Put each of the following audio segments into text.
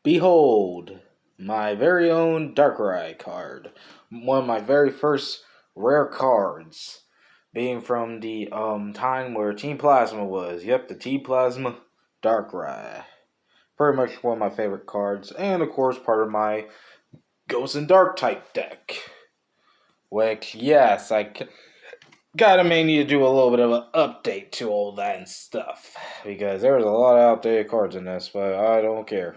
Behold, my very own Darkrai card. One of my very first rare cards. Being from the time where Team Plasma was. Yep, the Team Plasma Darkrai. Pretty much one of my favorite cards. And of course part of my Ghost and Dark type deck. Which, yes, gotta may need to do a little bit of an update to all that and stuff. Because there's a lot of outdated cards in this, but I don't care.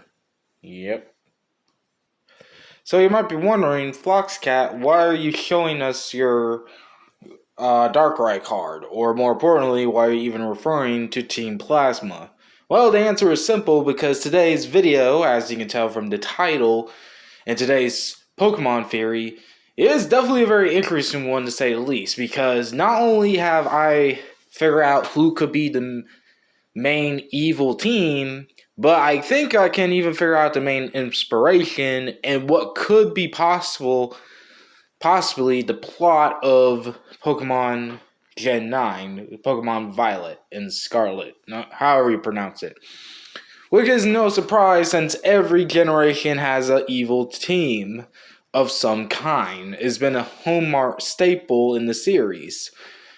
Yep. So you might be wondering, Floxcat, why are you showing us your Darkrai card? Or more importantly, why are you even referring to Team Plasma? Well, the answer is simple, because today's video, as you can tell from the title, and today's Pokemon theory, is definitely a very interesting one to say the least, because not only have I figured out who could be the main evil team, but I think I can even figure out the main inspiration and what could be possibly the plot of Pokemon Gen 9, Pokemon Violet and Scarlet, however you pronounce it. Which is no surprise, since every generation has an evil team of some kind. It's been a hallmark staple in the series.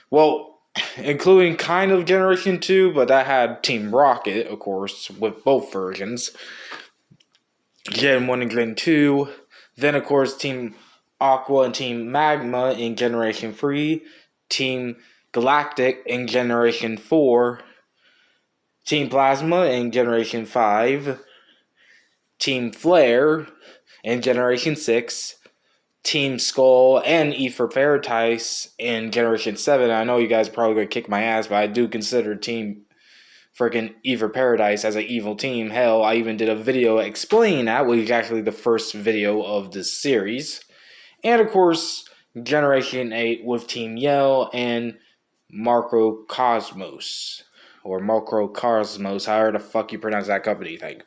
Well, including kind of Generation 2, but that had Team Rocket, of course, with both versions. Gen 1 and Gen 2. Then, of course, Team Aqua and Team Magma in Generation 3. Team Galactic in Generation 4. Team Plasma in Generation 5. Team Flare in Generation 6. Team Skull and Ether Paradise in Generation 7. I know you guys are probably going to kick my ass, but I do consider Team freaking Ether Paradise as an evil team. Hell, I even did a video explaining that, which is actually the first video of this series. And of course, Generation 8 with Team Yell and Macrocosmos. Or Macrocosmos, however the fuck you pronounce that company thing.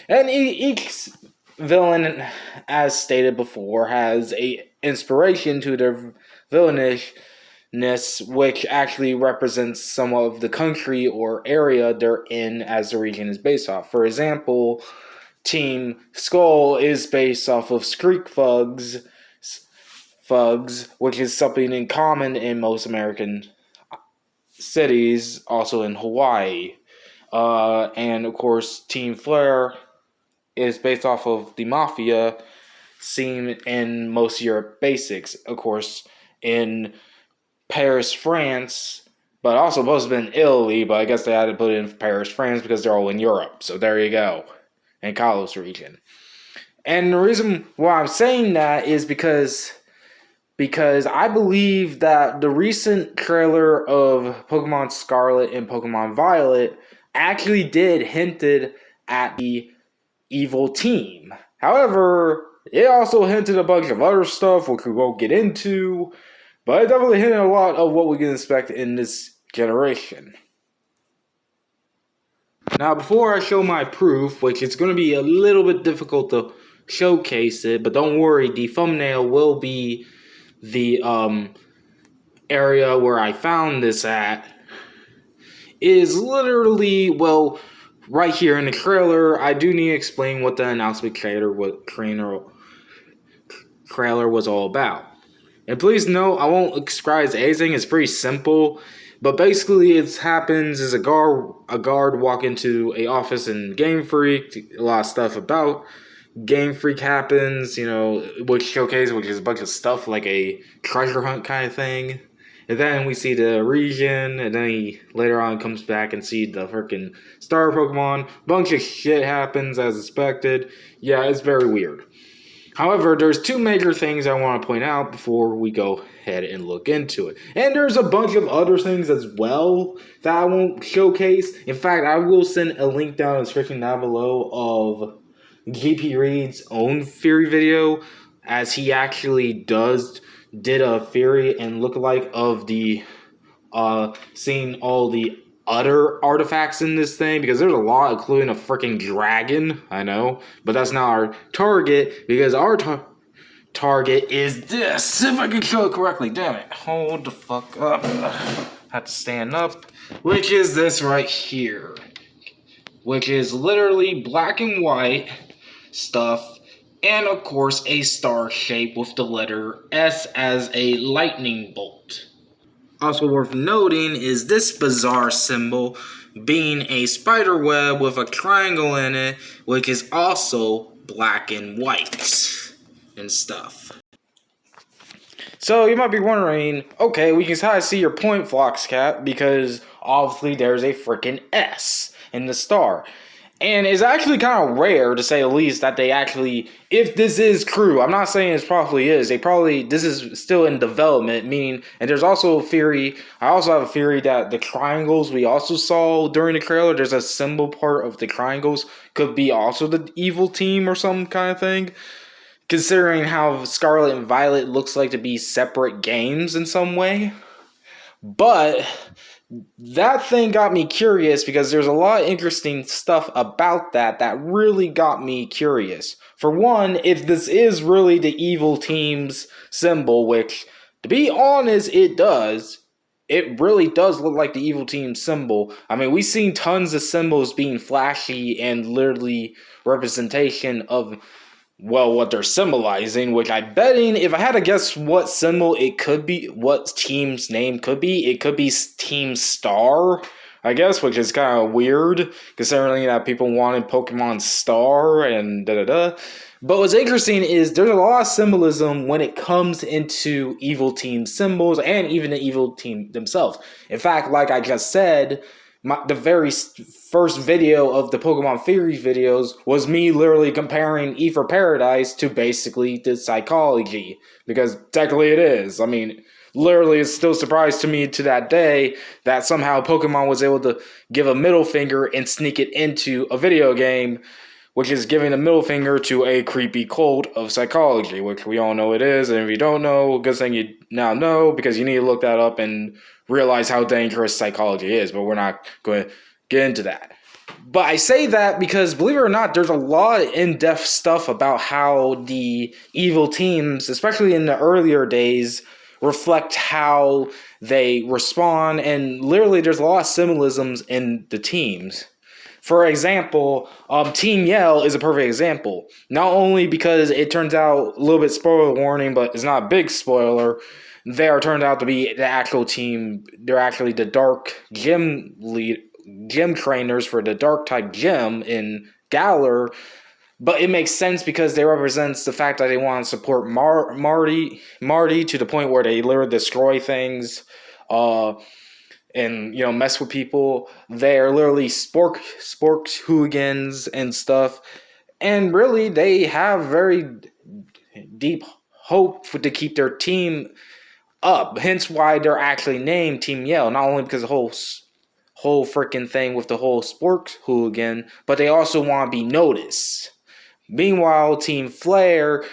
And each villain, as stated before, has a inspiration to their villainishness, which actually represents some of the country or area they're in as the region is based off. For example, Team Skull is based off of Skreek Fugs, which is something in common in most American cities, also in Hawaii. And of course, Team Flare is based off of the Mafia seen in most Europe basics. Of course, in Paris, France, but also supposed to be in Italy, but I guess they had to put it in Paris, France because they're all in Europe. So there you go. In Kalos region. And the reason why I'm saying that is because I believe that the recent trailer of Pokemon Scarlet and Pokemon Violet actually did hinted at the evil team. However, it also hinted a bunch of other stuff which we won't get into, but it definitely hinted a lot of what we can expect in this generation. Now, before I show my proof, which is going to be a little bit difficult to showcase it, but don't worry, the thumbnail will be the area where I found this at, is literally, well, right here in the trailer. I do need to explain what the announcement trailer was all about. And please note, I won't describe anything. It's pretty simple. But basically, it happens as a guard walk into a office in Game Freak. A lot of stuff about Game Freak happens, which is a bunch of stuff like a treasure hunt kind of thing. And then we see the region, and then he later on comes back and see the freaking star Pokemon. Bunch of shit happens as expected. Yeah, it's very weird. However, there's two major things I want to point out before we go ahead and look into it. And there's a bunch of other things as well that I won't showcase. In fact, I will send a link down in the description down below of GPReeds' own theory video, as he actually did a theory and lookalike of the seeing all the other artifacts in this thing, because there's a lot, including a freaking dragon. I know, but that's not our target, because our target is this. If I can show it correctly, damn it, hold the fuck up. Have to stand up. Which is this right here, which is literally black and white. stuff, and of course a star shape with the letter S as a lightning bolt. Also worth noting is this bizarre symbol being a spider web with a triangle in it, which is also black and white and stuff. So you might be wondering, okay, we can kind of see your point, Floxcat, because obviously there's a freaking S in the star. And it's actually kind of rare, to say the least, that they actually, if this is true, I'm not saying it probably is, this is still in development, meaning, and there's also a theory, I also have a theory that the triangles we also saw during the trailer, there's a symbol part of the triangles, could be also the evil team or some kind of thing. Considering how Scarlet and Violet looks like to be separate games in some way. But that thing got me curious because there's a lot of interesting stuff about that really got me curious. For one, if this is really the evil team's symbol, which, to be honest, it does. It really does look like the evil team symbol. I mean, we've seen tons of symbols being flashy and literally representation of, well, what they're symbolizing, which I'm betting, if I had to guess what symbol it could be, what team's name could be, it could be Team Star, I guess, which is kind of weird, considering that people wanted Pokemon Star and da-da-da. But what's interesting is there's a lot of symbolism when it comes into evil team symbols and even the evil team themselves. In fact, like I just said, the very first video of the Pokemon Theories videos was me literally comparing E for Paradise to basically the psychology, because technically it is. I mean, literally it's still a surprise to me to that day that somehow Pokemon was able to give a middle finger and sneak it into a video game, which is giving a middle finger to a creepy cult of psychology, which we all know it is, and if you don't know, good thing you now know, because you need to look that up and realize how dangerous psychology is, but we're not going to get into that. But I say that because, believe it or not, there's a lot of in-depth stuff about how the evil teams, especially in the earlier days, reflect how they respond, and literally there's a lot of symbolisms in the teams. For example, Team Yell is a perfect example. Not only because it turns out, a little bit spoiler warning, but it's not a big spoiler, they are turned out to be the actual team. They're actually the dark gym trainers for the dark type gym in Galar. But it makes sense because they represents the fact that they want to support Marty to the point where they literally destroy things, and mess with people. They're literally sporks hooligans and stuff, and really they have very deep hope to keep their team up. Hence why they're actually named Team Yell. Not only because the whole freaking thing with the whole sporks hooligan, but they also want to be noticed. Meanwhile, Team Flare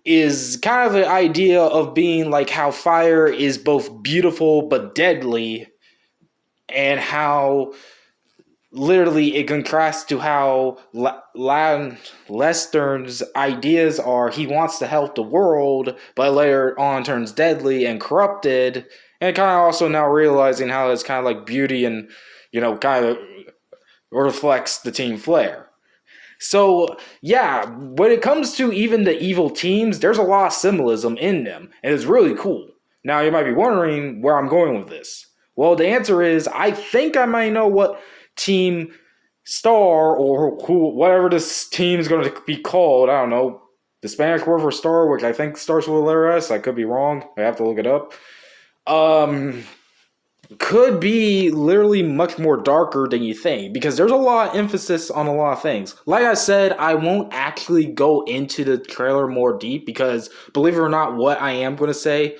is kind of the idea of being like how fire is both beautiful but deadly, and how literally it contrasts to how Lester's ideas are. He wants to help the world, but later on turns deadly and corrupted, and kind of also now realizing how it's kind of like beauty and, kind of reflects the Team Flare. So, yeah, when it comes to even the evil teams, there's a lot of symbolism in them, and it's really cool. Now, you might be wondering where I'm going with this. Well, the answer is, I think I might know what Team Star, or whatever this team is going to be called. I don't know. The Spanish word for star, which I think starts with a letter S. I could be wrong. I have to look it up. Could be literally much more darker than you think, because there's a lot of emphasis on a lot of things. Like I said, I won't actually go into the trailer more deep, because believe it or not, what I am going to say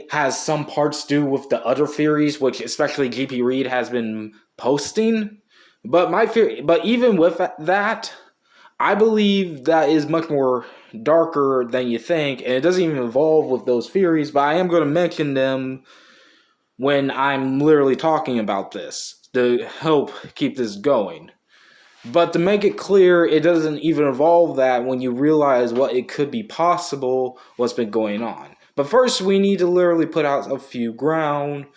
has some parts to do with the other theories, which especially GPReed has been posting. But even with that, I believe that is much more darker than you think, and it doesn't even involve with those theories, but I am going to mention them when I'm literally talking about this to help keep this going. But to make it clear, it doesn't even involve that when you realize what it could be possible, what's been going on. But first, we need to literally put out a few grounds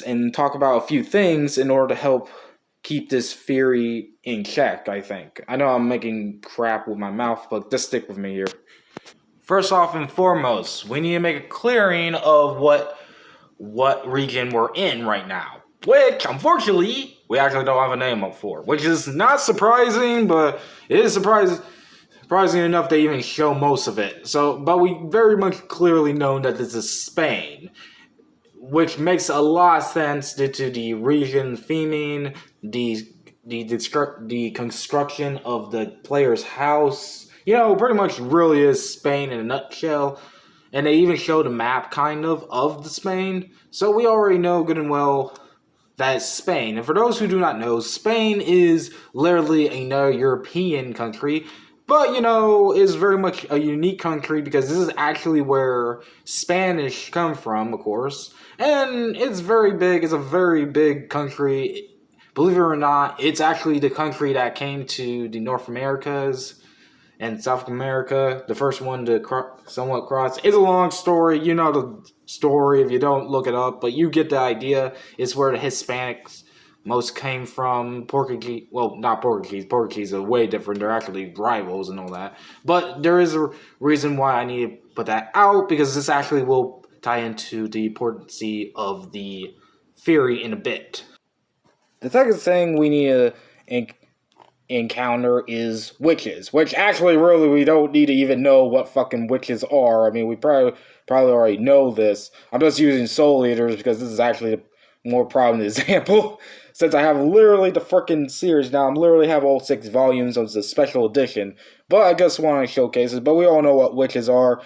and talk about a few things in order to help keep this theory in check, I think. I know I'm making crap with my mouth, but just stick with me here. First off and foremost, we need to make a clearing of what region we're in right now. Which, unfortunately, we actually don't have a name up for. Which is not surprising, but it is surprising enough they even show most of it. But we very much clearly know that this is Spain, which makes a lot of sense due to the region theming, the construction of the player's house. Pretty much really is Spain in a nutshell. And they even showed a map, kind of the Spain. So we already know good and well that it's Spain. And for those who do not know, Spain is literally another European country. But, is very much a unique country because this is actually where Spanish come from, of course. And it's very big. It's a very big country. Believe it or not, it's actually the country that came to the North Americas and South America, the first one to somewhat cross. It's a long story. You know the story if you don't look it up, but you get the idea. It's where the Hispanics most came from. Portuguese, well, not Portuguese. Portuguese are way different. They're actually rivals and all that. But there is a reason why I need to put that out, because this actually will tie into the importance of the theory in a bit. The second thing we need to encounter is witches, which actually really we don't need to even know what fucking witches are. I mean, we probably already know this. I'm just using Soul Eaters because this is actually a more prominent example, since I have literally the freaking series now. I literally have all 6 volumes of the special edition, but I just want to showcase it. But we all know what witches are.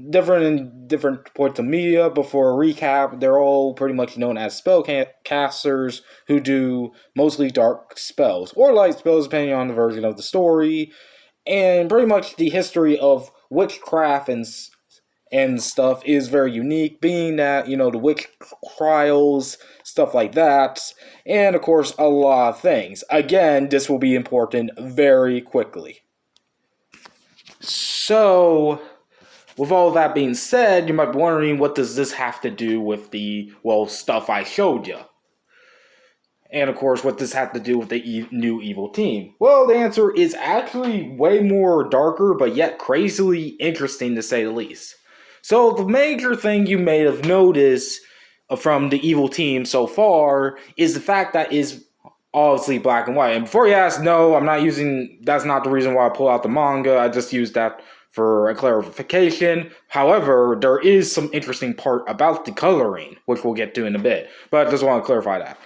Different in different points of media, but for a recap, they're all pretty much known as spellcasters who do mostly dark spells, or light spells depending on the version of the story, and pretty much the history of witchcraft and stuff is very unique, being that, the witch trials, stuff like that, and of course a lot of things. Again, this will be important very quickly. So, with all that being said, you might be wondering, what does this have to do with the, stuff I showed you? And of course, what does have to do with the new evil team? Well, the answer is actually way more darker, but yet crazily interesting to say the least. So the major thing you may have noticed from the evil team so far is the fact that is obviously black and white. And before you ask, no, that's not the reason why I pull out the manga. I just used that for a clarification. However, there is some interesting part about the coloring, which we'll get to in a bit. But I just want to clarify that.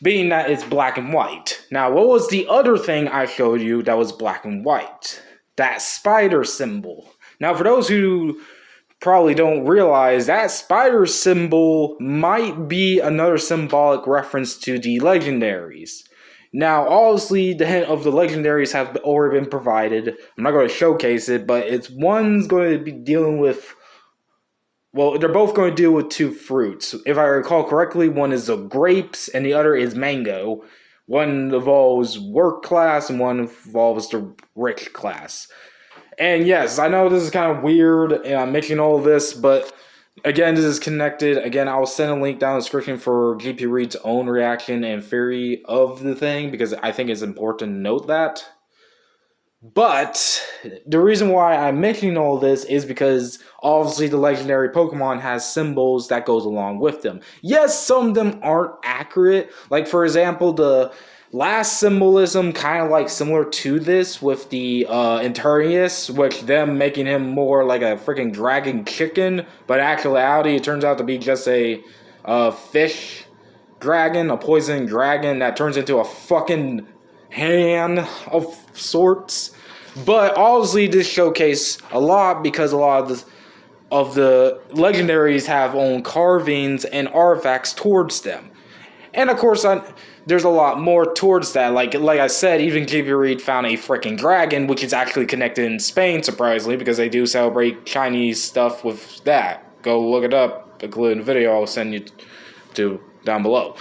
Being that it's black and white. Now, what was the other thing I showed you that was black and white? That spider symbol. Now, for those who probably don't realize, that spider symbol might be another symbolic reference to the legendaries. Now, obviously, the hint of the legendaries have already been provided. I'm not going to showcase it, but one's going to be dealing with, they're both going to deal with 2 fruits. If I recall correctly, one is the grapes and the other is mango. One involves work class and one involves the rich class. And yes, I know this is kind of weird and I'm mentioning all of this, but again, this is connected. Again, I'll send a link down in the description for GPReeds' own reaction and theory of the thing, because I think it's important to note that. But the reason why I'm mentioning all this is because obviously the legendary Pokemon has symbols that goes along with them. Yes, some of them aren't accurate. Like, for example, the last symbolism kind of like similar to this with the Eternius, which them making him more like a freaking dragon chicken, but in actuality it turns out to be just a fish dragon, a poison dragon that turns into a fucking hand of sorts. But obviously this showcase a lot because a lot of the legendaries have own carvings and artifacts towards them. And of course, there's a lot more towards that. Like I said, even GPReed found a freaking dragon, which is actually connected in Spain, surprisingly, because they do celebrate Chinese stuff with that. Go look it up, including the video I'll send you to down below.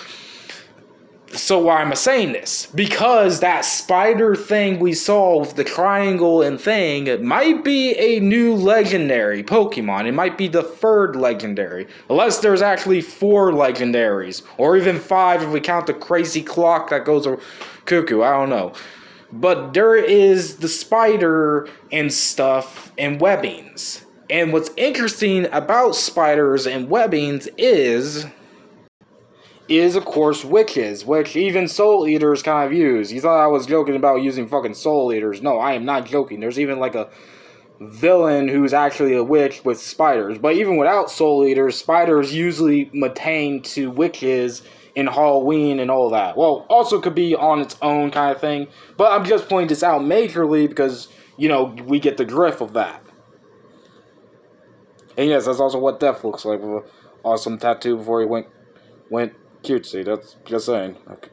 So why am I saying this? Because that spider thing we saw with the triangle and thing, it might be a new legendary Pokemon. It might be the third legendary. Unless there's actually 4 legendaries. Or even 5 if we count the crazy clock that goes cuckoo. I don't know. But there is the spider and stuff and webbings. And what's interesting about spiders and webbings is of course witches, which even soul eaters kind of use. You thought I was joking about using fucking soul eaters. No, I am not joking. There's even like a villain who's actually a witch with spiders. But even without soul eaters, spiders usually pertain to witches in Halloween and all that. Well, also could be on its own kind of thing. But I'm just pointing this out majorly because, you know, we get the drift of that. And yes, that's also what Death looks like with an awesome tattoo before he went cutesy. That's just saying. Okay.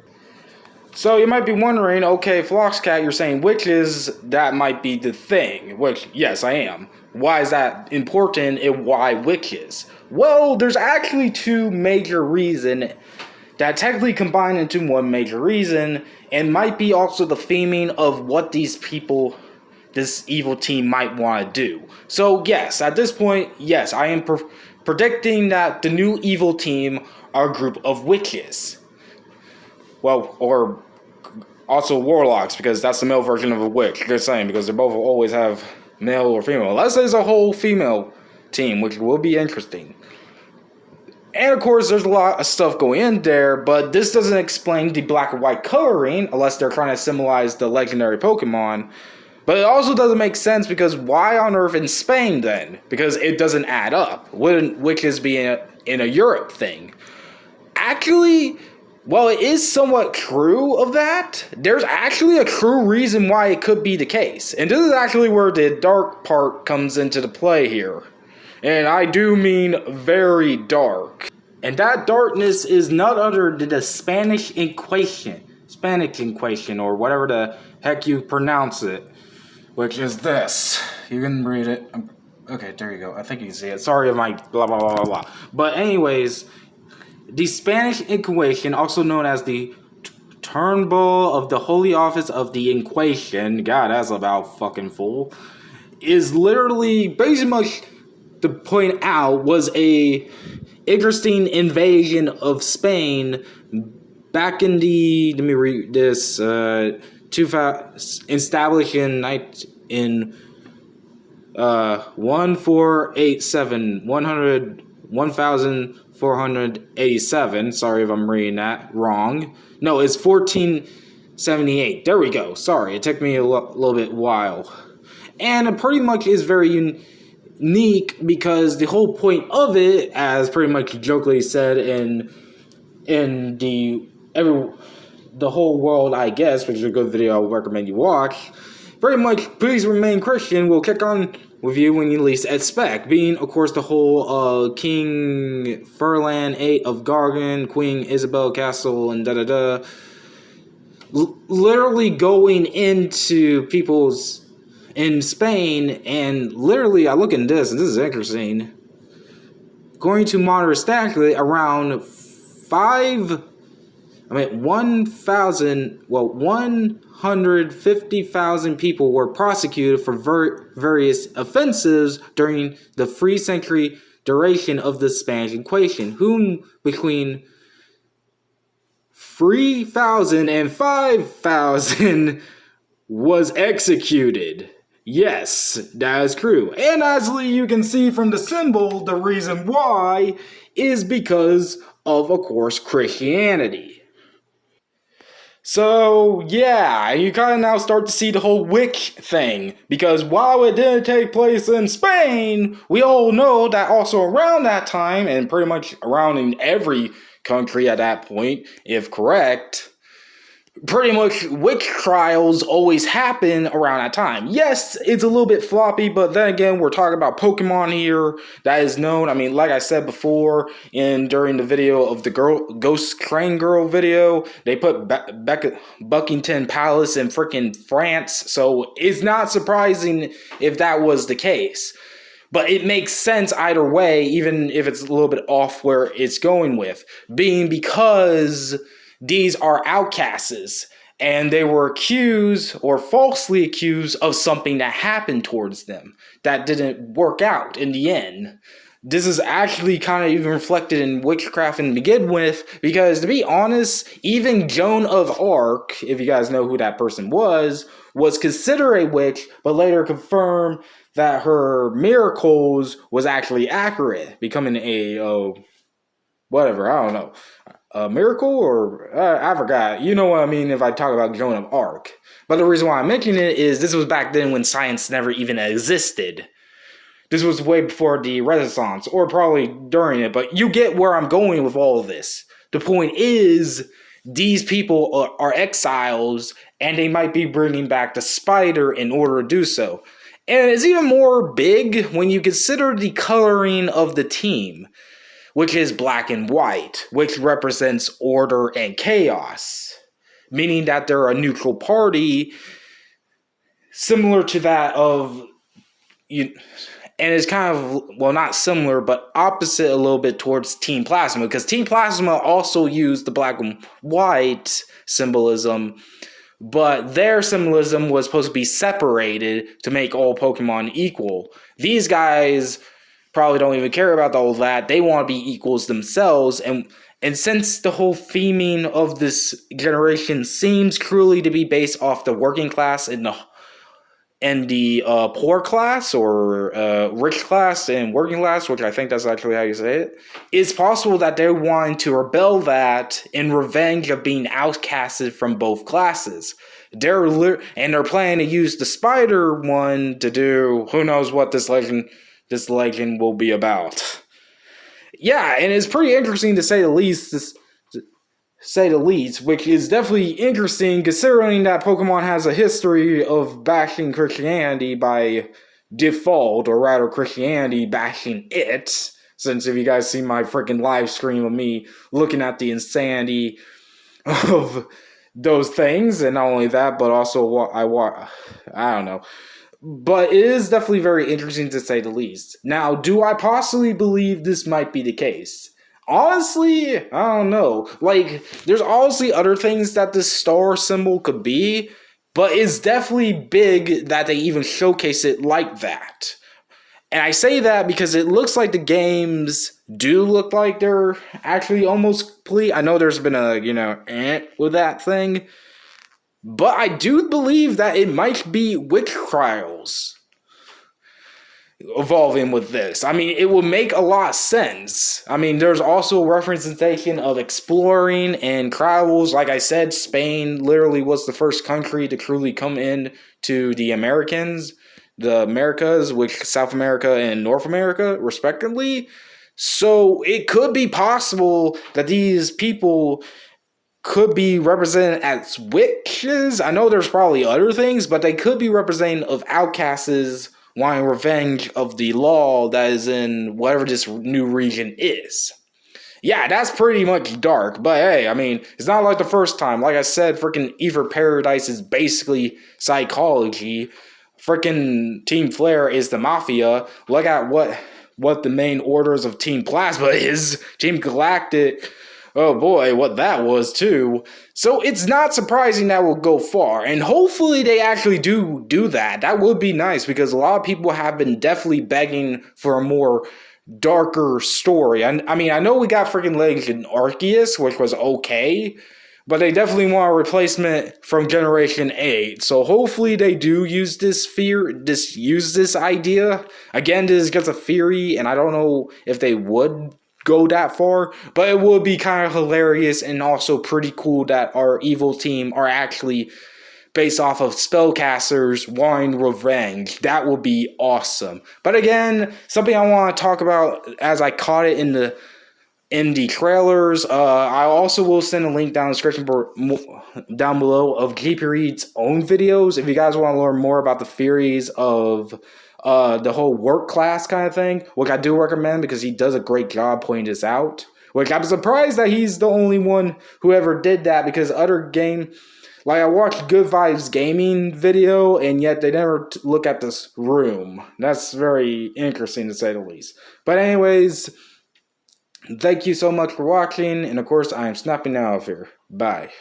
So you might be wondering, okay, Floxcat, you're saying witches, that might be the thing. Which, yes, I am. Why is that important and why witches? Well, there's actually 2 major reasons that technically combine into one major reason, and might be also the theming of what these people, this evil team, might want to do. So yes, at this point, yes, I am predicting that the new evil team are a group of witches. Well, or also warlocks, because that's the male version of a witch. Just saying, because they both always have male or female. Unless there's a whole female team, which will be interesting. And of course, there's a lot of stuff going in there, but this doesn't explain the black and white coloring, unless they're trying to symbolize the legendary Pokemon. But it also doesn't make sense, because why on earth in Spain then? Because it doesn't add up. Wouldn't witches be in a Europe thing? Actually, well, it is somewhat true of that. There's actually a true reason why it could be the case. And this is actually where the dark part comes into the play here. And I do mean very dark. And that darkness is none other than the Spanish Inquisition. Spanish Inquisition, or whatever the heck you pronounce it. Which is this. You can read it. Okay, there you go. I think you can see it. Sorry if my blah blah blah blah blah. But anyways, the Spanish Inquisition, also known as the Turnbull of the Holy Office of the Inquisition, God, that's about fucking full, is literally basically much to point out was a interesting invasion of Spain back in the, let me read this, established in 1487, 1487. Sorry if I'm reading that wrong. No, it's 1478. There we go. Sorry, it took me a little bit while. And it pretty much is very unique because the whole point of it, as pretty much jokingly said in the whole world, I guess, which is a good video I would recommend you watch. Pretty much, please remain Christian. We'll kick on with you when you least expect. Being, of course, the whole King Ferdinand VIII of Gargan, Queen Isabel Castle, and da-da-da. Literally going into people's in Spain, and literally, I look at this, and this is interesting. Going to monitor statically around 150,000 people were prosecuted for various offenses during the 3-century duration of the Spanish Inquisition, whom between 3,000 and 5,000 was executed. Yes, that is true. And as you can see from the symbol, the reason why is because of course, Christianity. So, yeah, you kind of now start to see the whole witch thing. Because while it didn't take place in Spain, we all know that also around that time, and pretty much around in every country at that point, if correct, pretty much witch trials always happen around that time. Yes, it's a little bit floppy, but then again, we're talking about Pokemon here. That is known. I mean, like I said before, during the video of the Ghost Crane Girl video, they put Buckingham Palace in freaking France, so it's not surprising if that was the case. But it makes sense either way, even if it's a little bit off where it's going with. Being because these are outcasts, and they were accused or falsely accused of something that happened towards them that didn't work out in the end. This is actually kind of even reflected in witchcraft to begin with, because to be honest, even Joan of Arc, if you guys know who that person was considered a witch, but later confirmed that her miracles was actually accurate, becoming a whatever, I don't know, a miracle, or I forgot. You know what I mean if I talk about Joan of Arc. But the reason why I'm mentioning it is this was back then when science never even existed. This was way before the Renaissance, or probably during it, but you get where I'm going with all of this. The point is, these people are exiles, and they might be bringing back the spider in order to do so. And it's even more big when you consider the coloring of the team, which is black and white, which represents order and chaos, meaning that they're a neutral party, similar to that of and it's kind of, well, not similar, but opposite a little bit towards Team Plasma, because Team Plasma also used the black and white symbolism, but their symbolism was supposed to be separated to make all Pokemon equal. These guys probably don't even care about all that. They want to be equals themselves, and since the whole theming of this generation seems truly to be based off the working class and the poor class, or rich class and working class, which I think that's actually how you say it, it's possible that they're wanting to rebel that in revenge of being outcasted from both classes. They're planning to use the spider one to do who knows what this legend will be about. Yeah, and it's pretty interesting to say the least, which is definitely interesting considering that Pokemon has a history of bashing Christianity by default, or rather Christianity bashing it. Since if you guys see my freaking live stream of me looking at the insanity of those things, and not only that, but also I don't know. But it is definitely very interesting to say the least. Now, do I possibly believe this might be the case? Honestly, I don't know. Like, there's obviously other things that this star symbol could be, but it's definitely big that they even showcase it like that. And I say that because it looks like the games do look like they're actually almost complete. I know there's been a, with that thing. But I do believe that it might be witch trials evolving with this. I mean, it would make a lot of sense. I mean, there's also representation of exploring and travels. Like I said, Spain literally was the first country to truly come in to the Americas, which South America and North America, respectively. So it could be possible that these people could be represented as witches. I know there's probably other things, but they could be representing of outcasts wanting revenge of the law that is in whatever this new region is. Yeah, that's pretty much dark, but hey, I mean, it's not like the first time. Like I said, freaking Ether Paradise is basically psychology. Freaking Team Flare is the Mafia. Look at what the main orders of Team Plasma is. Team Galactic, oh boy, what that was too. So it's not surprising that will go far, and hopefully they actually do that. That would be nice, because a lot of people have been definitely begging for a more darker story. I mean, I know we got freaking Legend Arceus, which was okay, but they definitely want a replacement from Generation 8. So hopefully they do use this idea. Again, this is just a theory, and I don't know if they would go that far, but it would be kind of hilarious and also pretty cool that our evil team are actually based off of spellcasters wanting revenge. That would be awesome. But again, something I want to talk about as I caught it in the trailers. I also will send a link down in the description down below of GPReeds' own videos if you guys want to learn more about the theories of the whole work class kind of thing, which I do recommend because he does a great job pointing this out. Which I'm surprised that he's the only one who ever did that, because other game, like I watched Good Vibes Gaming video, and yet they never look at this room. That's very interesting to say the least. But anyways, Thank you so much for watching, and of course, I am snapping out of here. Bye.